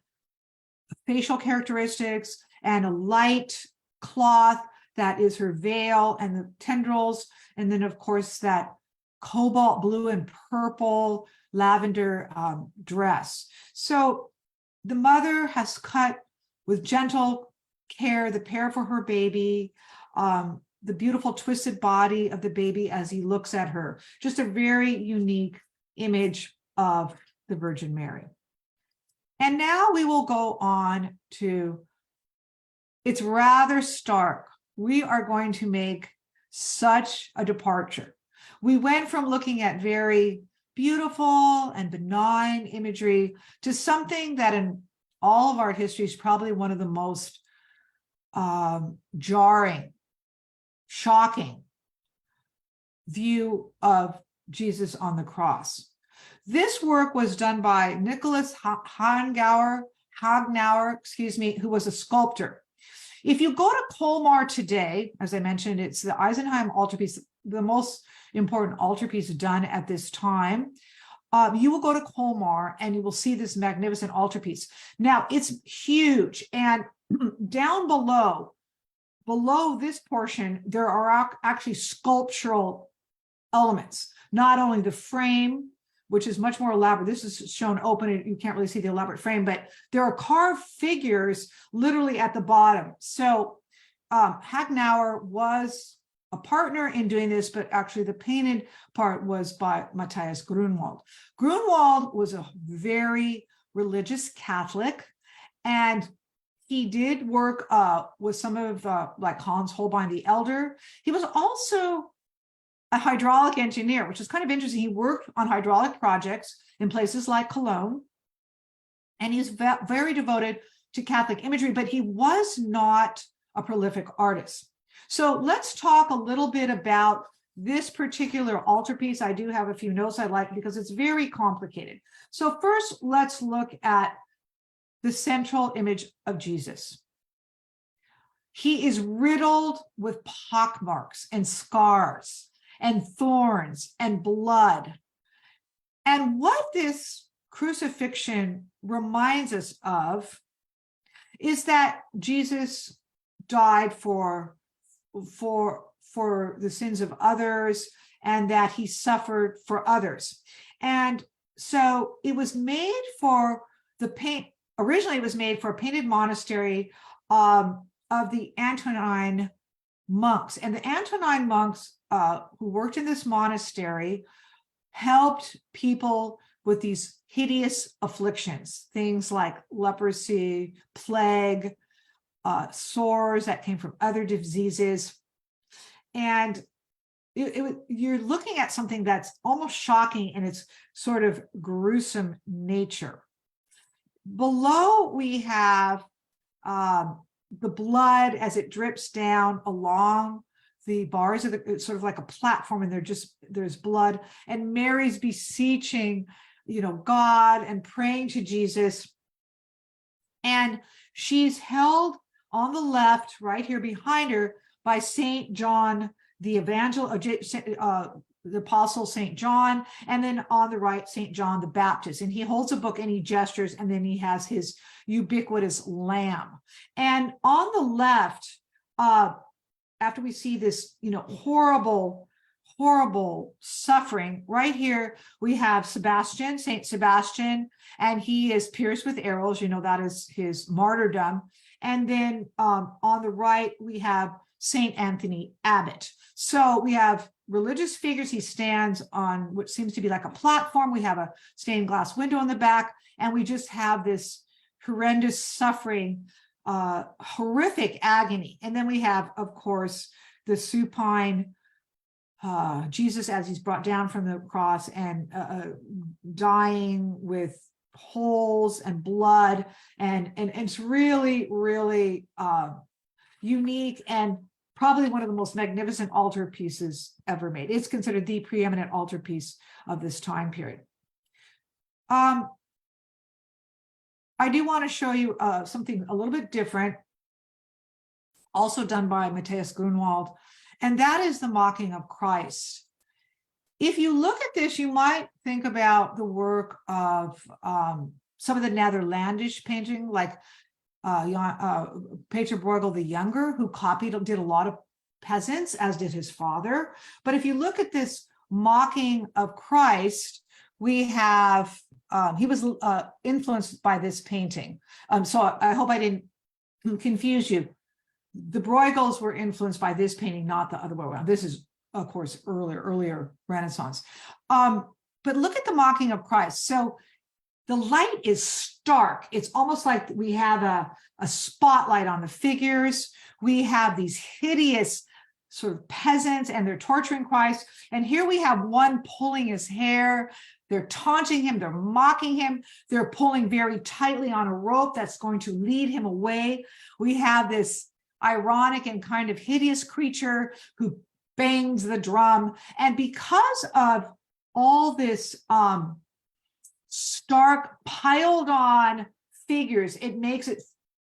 facial characteristics, and a light cloth that is her veil and the tendrils, and then of course that cobalt blue and purple lavender dress. So the mother has cut with gentle care the pear for her baby, the beautiful twisted body of the baby as he looks at her. Just a very unique image of the Virgin Mary. And now we will go on to, it's rather stark. We are going to make such a departure. We went from looking at very beautiful and benign imagery to something that in all of art history is probably one of the most jarring, shocking view of Jesus on the cross. This work was done by Nicholas Hagnauer, who was a sculptor. If you go to Colmar today, as I mentioned, it's the Eisenheim altarpiece, the most important altarpiece done at this time. You will go to Colmar and you will see this magnificent altarpiece. Now, it's huge, and down below this portion, there are actually sculptural elements, not only the frame, which is much more elaborate. This is shown open, and you can't really see the elaborate frame, but there are carved figures literally at the bottom. So Hagnauer was a partner in doing this, but actually the painted part was by Mathias Grunewald. Grunewald was a very religious Catholic, and he did work with some of like Hans Holbein the Elder. He was also a hydraulic engineer, which is kind of interesting. He worked on hydraulic projects in places like Cologne, and he's very devoted to Catholic imagery, but he was not a prolific artist. So let's talk a little bit about this particular altarpiece. I do have a few notes I like because it's very complicated. So first, let's look at the central image of Jesus. He is riddled with pockmarks and scars and thorns and blood. And what this crucifixion reminds us of is that Jesus died for the sins of others, and that he suffered for others. And so it was made for originally it was made for a painted monastery of the Antonine monks. And the Antonine monks who worked in this monastery helped people with these hideous afflictions, things like leprosy, plague, sores that came from other diseases. And you're looking at something that's almost shocking in its sort of gruesome nature. Below, we have the blood as it drips down along the bars of the, sort of like a platform, and there's blood, and Mary's beseeching, God and praying to Jesus. And she's held on the left, right here behind her, by Saint John the Apostle Saint John, and then on the right, Saint John the Baptist. And he holds a book and he gestures, and then he has his ubiquitous lamb. And on the left, after we see this, horrible suffering, right here we have Sebastian, Saint Sebastian, and he is pierced with arrows. That is his martyrdom. And then on the right, we have Saint Anthony Abbot. So we have religious figures. He stands on what seems to be like a platform. We have a stained glass window in the back, and we just have this horrendous suffering, horrific agony. And then we have, of course, the supine Jesus as he's brought down from the cross and dying with holes and blood. And it's really, really unique, and probably one of the most magnificent altarpieces ever made. It's considered the preeminent altarpiece of this time period. I do want to show you something a little bit different, also done by Mathias Grunewald, and that is the mocking of Christ. If you look at this, you might think about the work of some of the Netherlandish painting, like Peter Bruegel the Younger, who did a lot of peasants, as did his father. But if you look at this mocking of Christ, we have, he was influenced by this painting. So I hope I didn't confuse you. The Bruegels were influenced by this painting, not the other way around. This is, of course, earlier Renaissance. But look at the mocking of Christ. So the light is stark. It's almost like we have a spotlight on the figures. We have these hideous sort of peasants, and they're torturing Christ. And here we have one pulling his hair. They're taunting him. They're mocking him. They're pulling very tightly on a rope that's going to lead him away. We have this ironic and kind of hideous creature who bangs the drum. And because of all this stark, piled on figures, it makes it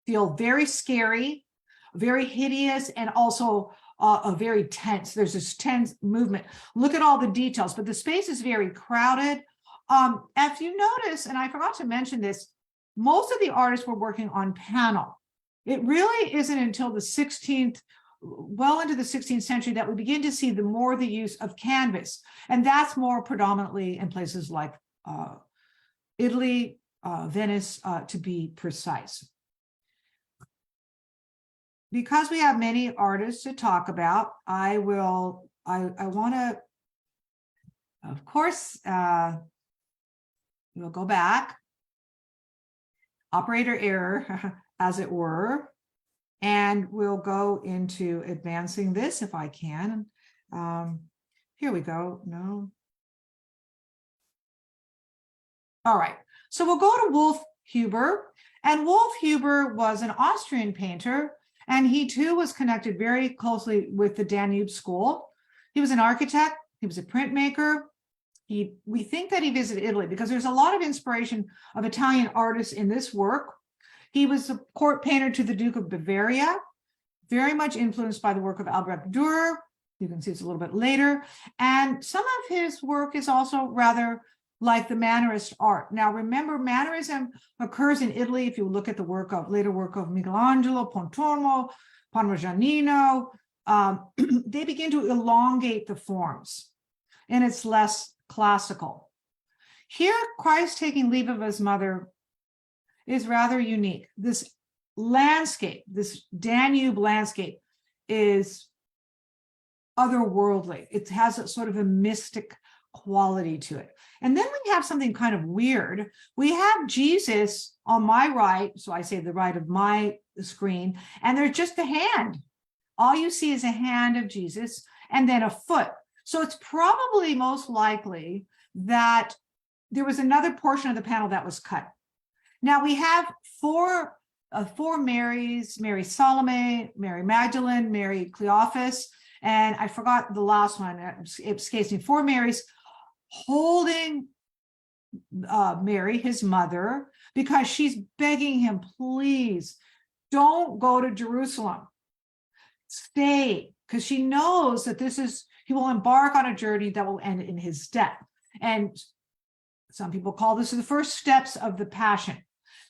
feel very scary, very hideous, and also a very tense. There's this tense movement. Look at all the details, but the space is very crowded. As you notice, and I forgot to mention this, most of the artists were working on panel. It really isn't until the 16th, well into the 16th century, that we begin to see the use of canvas. And that's more predominantly in places like Italy, Venice, to be precise. Because we have many artists to talk about, I want to, of course, we'll go back, operator error, as it were, and we'll go into advancing this if I can. Here we go. No. All right. So we'll go to Wolf Huber, and Wolf Huber was an Austrian painter, and he too was connected very closely with the Danube School. He was an architect. He was a printmaker. We think that he visited Italy because there's a lot of inspiration of Italian artists in this work. He was a court painter to the Duke of Bavaria, very much influenced by the work of Albrecht Dürer. You can see it's a little bit later. And some of his work is also rather like the Mannerist art. Now, remember, Mannerism occurs in Italy. If you look at the later work of Michelangelo, Pontormo, Parmigianino, they begin to elongate the forms, and it's less classical. Here, Christ taking leave of his mother is rather unique. This landscape, this Danube landscape, is otherworldly. It has a sort of a mystic quality to it. And then we have something kind of weird. We have Jesus on my right, so I say the right of my screen, and there's just a hand. All you see is a hand of Jesus and then a foot. So it's probably most likely that there was another portion of the panel that was cut. Now we have four Marys: Mary Salome, Mary Magdalene, Mary Cleophas, and I forgot the last one. It escapes me. Four Marys holding Mary, his mother, because she's begging him, please don't go to Jerusalem. Stay, because she knows that he will embark on a journey that will end in his death. And some people call this the first steps of the Passion.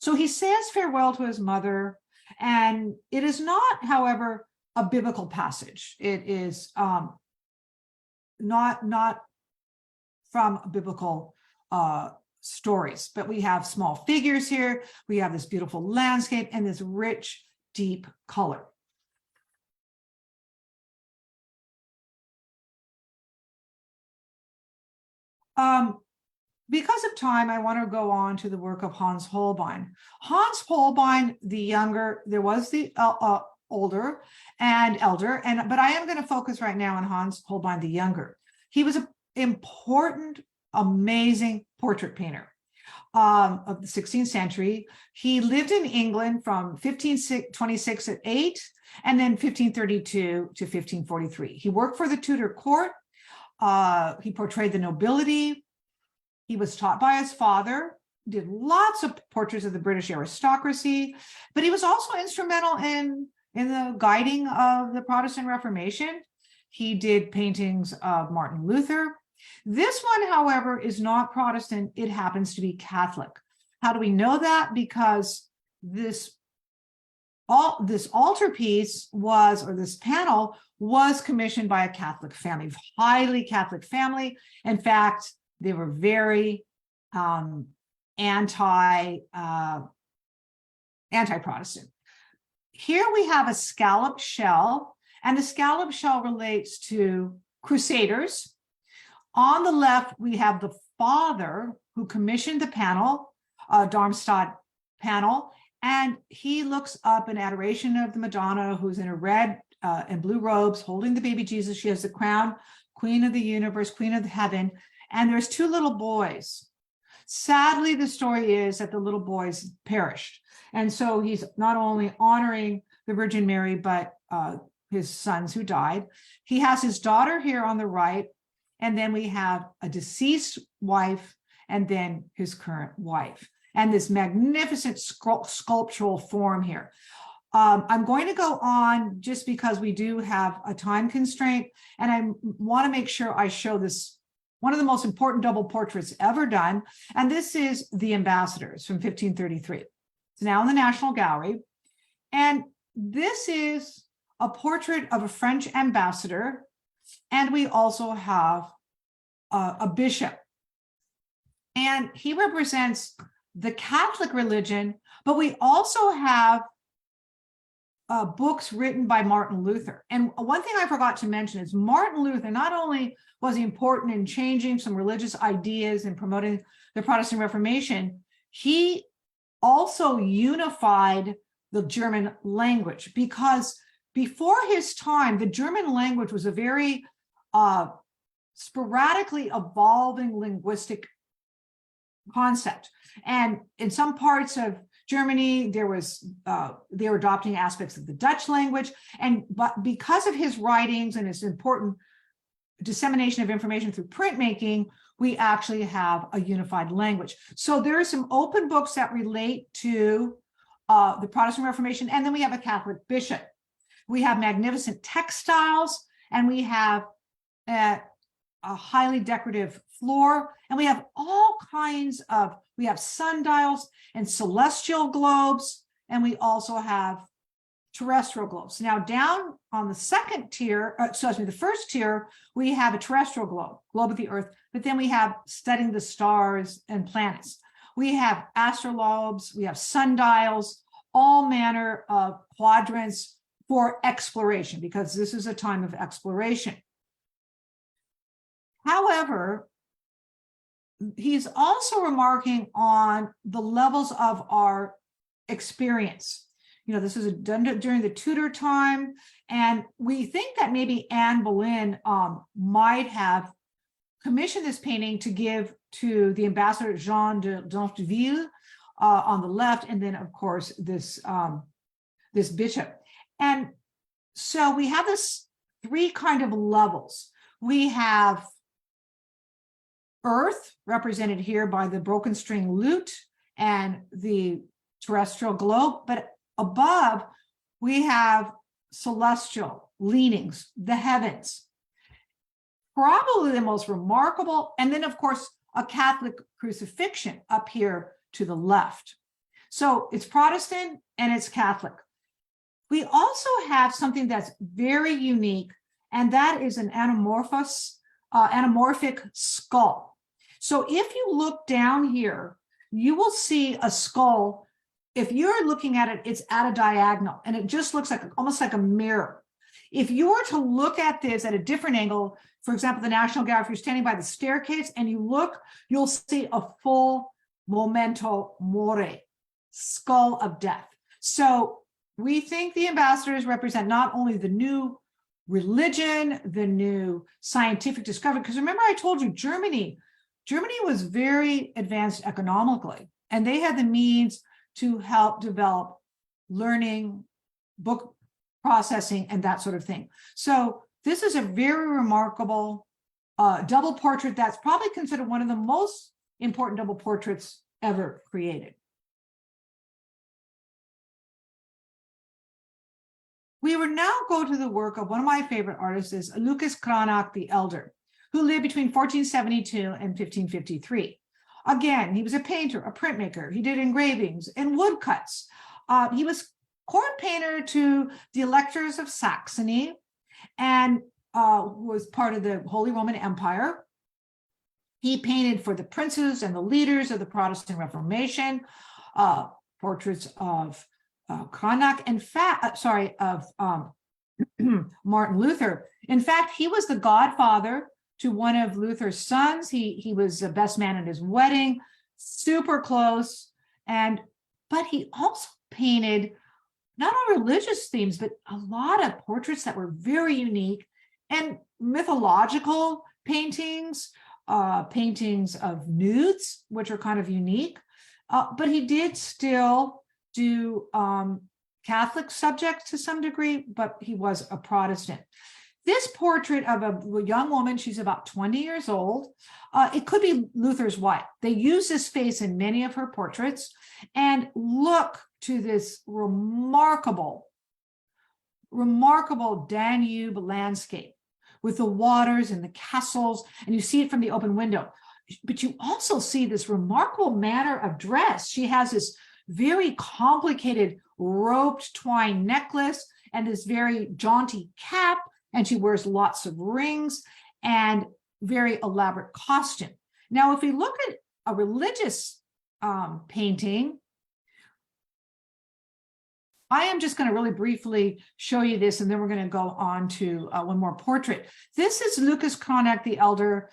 So he says farewell to his mother, and it is not, however, a biblical passage. It is not from biblical stories, but we have small figures here. We have this beautiful landscape and this rich, deep color. Because of time, I want to go on to the work of Hans Holbein. Hans Holbein the younger, there was the older and elder, but I am going to focus right now on Hans Holbein the younger. He was an important, amazing portrait painter of the 16th century. He lived in England from 1526 at 8 and then 1532 to 1543. He worked for the Tudor court. He portrayed the nobility. He was taught by his father, did lots of portraits of the British aristocracy, but he was also instrumental in the guiding of the Protestant Reformation. He did paintings of Martin Luther. This one, however, is not Protestant. It happens to be Catholic. How do we know that? Because this altarpiece this panel was commissioned by a Catholic family, highly Catholic family. In fact, they were very anti-Protestant. Here we have a scalloped shell, and the scalloped shell relates to Crusaders. On the left, we have the father who commissioned the panel, Darmstadt panel, and he looks up in adoration of the Madonna, who's in a red and blue robes, holding the baby Jesus. She has the crown, Queen of the universe, Queen of heaven, and there's two little boys. Sadly, the story is that the little boys perished. And so he's not only honoring the Virgin Mary, but his sons who died. He has his daughter here on the right, and then we have a deceased wife, and then his current wife, and this magnificent sculptural form here. I'm going to go on just because we do have a time constraint, and I want to make sure I show this, one of the most important double portraits ever done, and this is the Ambassadors from 1533. It's now in the National Gallery, and this is a portrait of a French ambassador, and we also have a bishop, and he represents the Catholic religion, but we also have books written by Martin Luther. And one thing I forgot to mention is Martin Luther, not only was he important in changing some religious ideas and promoting the Protestant Reformation, he also unified the German language, because before his time, the German language was a very sporadically evolving linguistic concept. And in some parts of Germany, they were adopting aspects of the Dutch language. But because of his writings and his important dissemination of information through printmaking, we actually have a unified language. So there are some open books that relate to the Protestant Reformation, and then we have a Catholic bishop. We have magnificent textiles, and we have a highly decorative floor, and we have all kinds of, we have sundials and celestial globes, and we also have terrestrial globes. Now down on the second tier, the first tier, we have a terrestrial globe of the earth, but then we have studying the stars and planets. We have astrolabes, we have sundials, all manner of quadrants for exploration, because this is a time of exploration. However, he's also remarking on the levels of our experience. This is done during the Tudor time, and we think that maybe Anne Boleyn might have commissioned this painting to give to the ambassador Jean de Dinteville on the left, and then of course this bishop. And so we have this three kind of levels. We have earth, represented here by the broken string lute and the terrestrial globe, but above we have celestial leanings, the heavens. Probably the most remarkable, and then of course a Catholic crucifixion up here to the left. So it's Protestant and it's Catholic. We also have something that's very unique, and that is an anamorphic skull. So if you look down here, you will see a skull. If you're looking at it, it's at a diagonal, and it just looks like almost like a mirror. If you were to look at this at a different angle, for example, the National Gallery, if you're standing by the staircase and you look, you'll see a full memento mori, skull of death. So we think the ambassadors represent not only the new religion, the new scientific discovery, because remember I told you Germany was very advanced economically, and they had the means to help develop learning, book processing, and that sort of thing. So this is a very remarkable double portrait that's probably considered one of the most important double portraits ever created. We will now go to the work of one of my favorite artists, is Lucas Cranach the Elder, who lived between 1472 and 1553. Again, he was a painter, a printmaker. He did engravings and woodcuts. He was court painter to the Electors of Saxony, and was part of the Holy Roman Empire. He painted for the princes and the leaders of the Protestant Reformation, portraits of Cranach, of Martin Luther. In fact, he was the godfather to one of Luther's sons. He was the best man at his wedding, super close. But he also painted not only religious themes, but a lot of portraits that were very unique, and mythological paintings, paintings of nudes, which are kind of unique. But he did still do Catholic subjects to some degree, but he was a Protestant. This portrait of a young woman, she's about 20 years old. It could be Luther's wife. They use this face in many of her portraits. And look to this remarkable Danube landscape with the waters and the castles, and you see it from the open window. But you also see this remarkable manner of dress. She has this very complicated roped twine necklace and this very jaunty cap, and she wears lots of rings and very elaborate costume. Now, if we look at a religious painting, I am just going to really briefly show you this, and then we're going to go on to one more portrait. This is Lucas Cranach the Elder.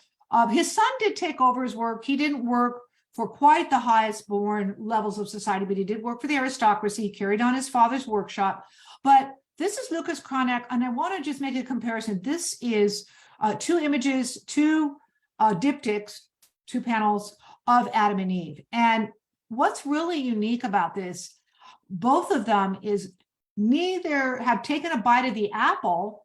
His son did take over his work. He didn't work for quite the highest born levels of society, but he did work for the aristocracy. He carried on his father's workshop. But this is Lucas Cranach, and I want to just make a comparison. This is two images, two diptychs, two panels of Adam and Eve. And what's really unique about this, both of them, is neither have taken a bite of the apple.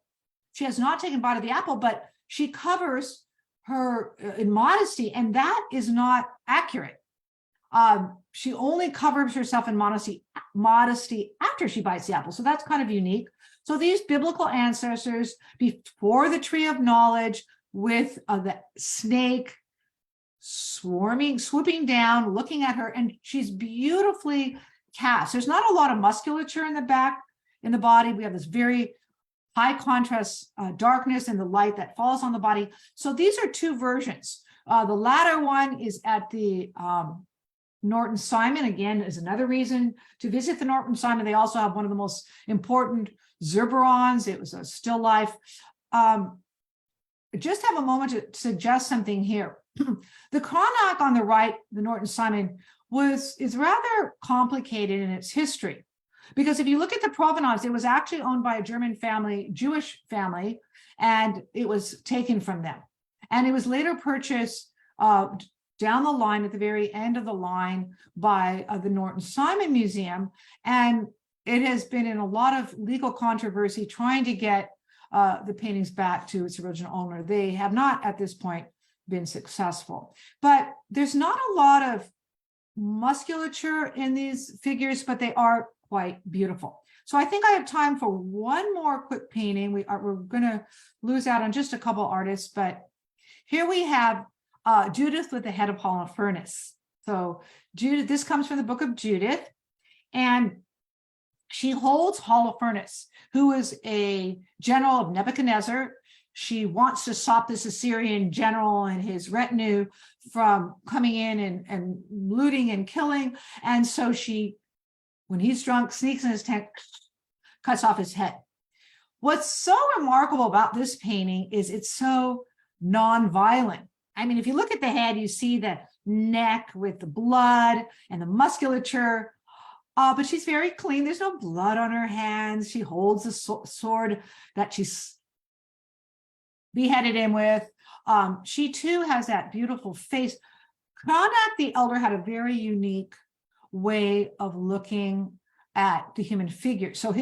She has not taken a bite of the apple, but she covers her in modesty, and that is not accurate. She only covers herself in modesty after she bites the apple. So that's kind of unique. So these biblical ancestors before the tree of knowledge, with the snake swooping down, looking at her, and she's beautifully cast. There's not a lot of musculature in the back, in the body. We have this very high contrast darkness and the light that falls on the body. So these are two versions. The latter one is at the Norton Simon. Again, is another reason to visit the Norton Simon. They also have one of the most important Zerberons. It was a still life. just have a moment to suggest something here. The Cranach on the right, the Norton Simon, is rather complicated in its history. Because if you look at the provenance, it was actually owned by a German family, Jewish family, and it was taken from them. And it was later purchased down the line, at the very end of the line, by the Norton Simon Museum. And it has been in a lot of legal controversy trying to get the paintings back to its original owner. They have not, at this point, been successful. But there's not a lot of musculature in these figures, but they are quite beautiful. So I think I have time for one more quick painting. We're going to lose out on just a couple artists, but here we have Judith with the head of Holofernes. So Judith, this comes from the book of Judith, and she holds Holofernes, who is a general of Nebuchadnezzar. She wants to stop this Assyrian general and his retinue from coming in and looting and killing. And so she, when he's drunk, sneaks in his tent, cuts off his head. What's so remarkable about this painting is it's so non-violent. I mean, if you look at the head, you see the neck with the blood and the musculature, but she's very clean. There's no blood on her hands. She holds the sword that she's beheaded him with. She too has that beautiful face. Cranach the Elder had a very unique way of looking at the human figure. So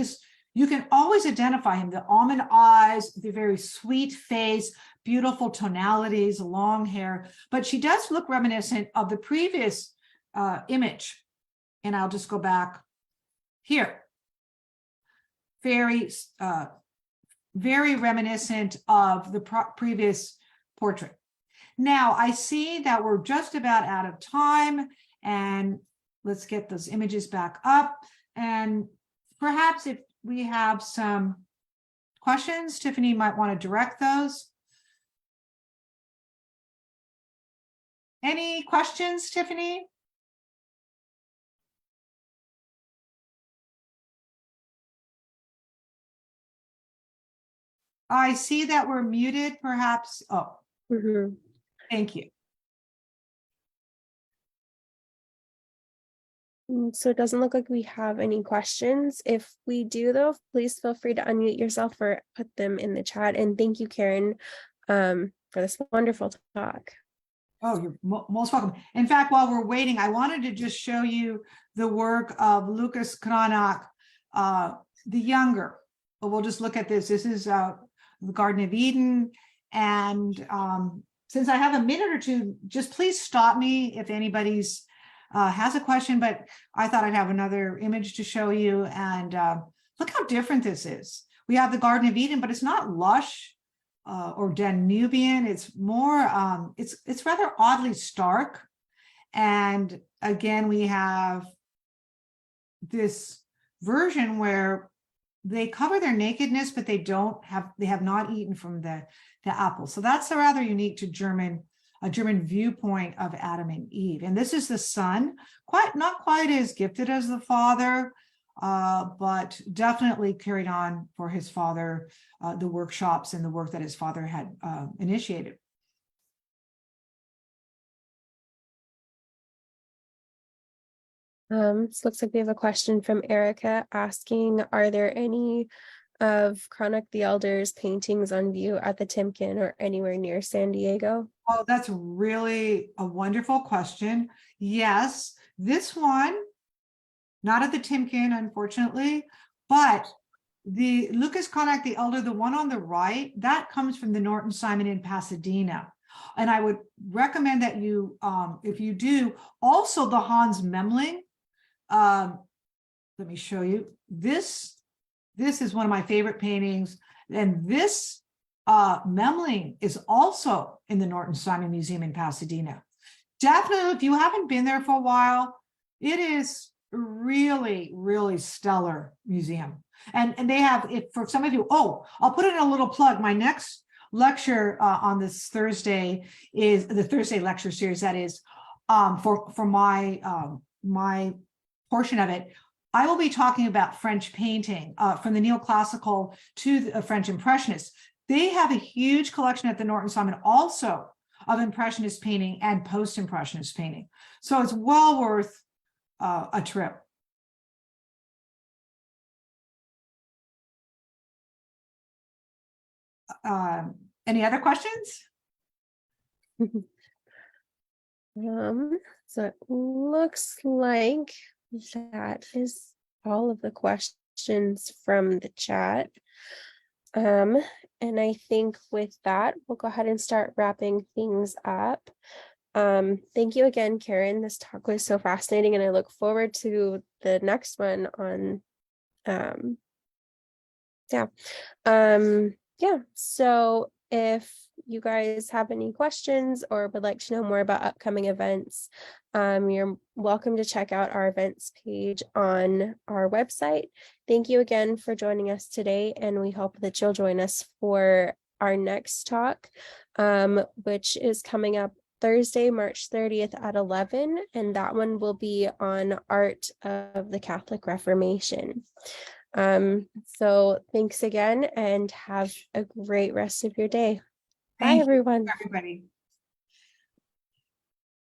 you can always identify him, the almond eyes, the very sweet face, beautiful tonalities, long hair, but she does look reminiscent of the previous image. And I'll just go back here. Very reminiscent of the previous portrait. Now I see that we're just about out of time, and let's get those images back up. And perhaps if we have some questions, Tiffany might want to direct those. Any questions, Tiffany? I see that we're muted, perhaps. Oh, Thank you.
So it doesn't look like we have any questions. If we do, though, please feel free to unmute yourself or put them in the chat. And thank you, Karen, for this wonderful talk.
Oh, you're most welcome. In fact, while we're waiting, I wanted to just show you the work of Lucas Cranach, the younger. But we'll just look at this. This is the Garden of Eden. And since I have a minute or two, just please stop me if anybody's has a question, but I thought I'd have another image to show you. And look how different this is. We have the Garden of Eden, but it's not lush or Danubian. It's more, it's rather oddly stark. And again, we have this version where they cover their nakedness, but they have not eaten from the apple. So that's a rather unique to a German viewpoint of Adam and Eve. And this is the son, not quite as gifted as the father, but definitely carried on for his father, the workshops and the work that his father had initiated.
This looks like we have a question from Erica asking, are there any of Cranach the Elder's paintings on view at the Timken or anywhere near San Diego?
Oh, that's really a wonderful question. Yes, this one, not at the Timken, unfortunately, but the Lucas Cranach the Elder, the one on the right, that comes from the Norton Simon in Pasadena. And I would recommend that you, if you do, also the Hans Memling. Let me show you. This is one of my favorite paintings. And this Memling is also in the Norton Simon Museum in Pasadena. Definitely, if you haven't been there for a while, it is really, really stellar museum. And they have, for some of you, I'll put it in a little plug. My next lecture on this Thursday is the Thursday lecture series, that is, for my portion of it. I will be talking about French painting, from the neoclassical to the French Impressionists. They have a huge collection at the Norton Summit also of Impressionist painting and post-Impressionist painting. So it's well worth a trip. Any other questions?
So it looks like that is all of the questions from the chat. And I think with that, we'll go ahead and start wrapping things up. Thank you again, Karen. This talk was so fascinating, and I look forward to the next one on, so if you guys have any questions or would like to know more about upcoming events, you're welcome to check out our events page on our website. Thank you again for joining us today, and we hope that you'll join us for our next talk, which is coming up Thursday, March 30th at 11, and that one will be on art of the Catholic Reformation. So thanks again, and have a great rest of your day. Bye, everyone.
Everybody.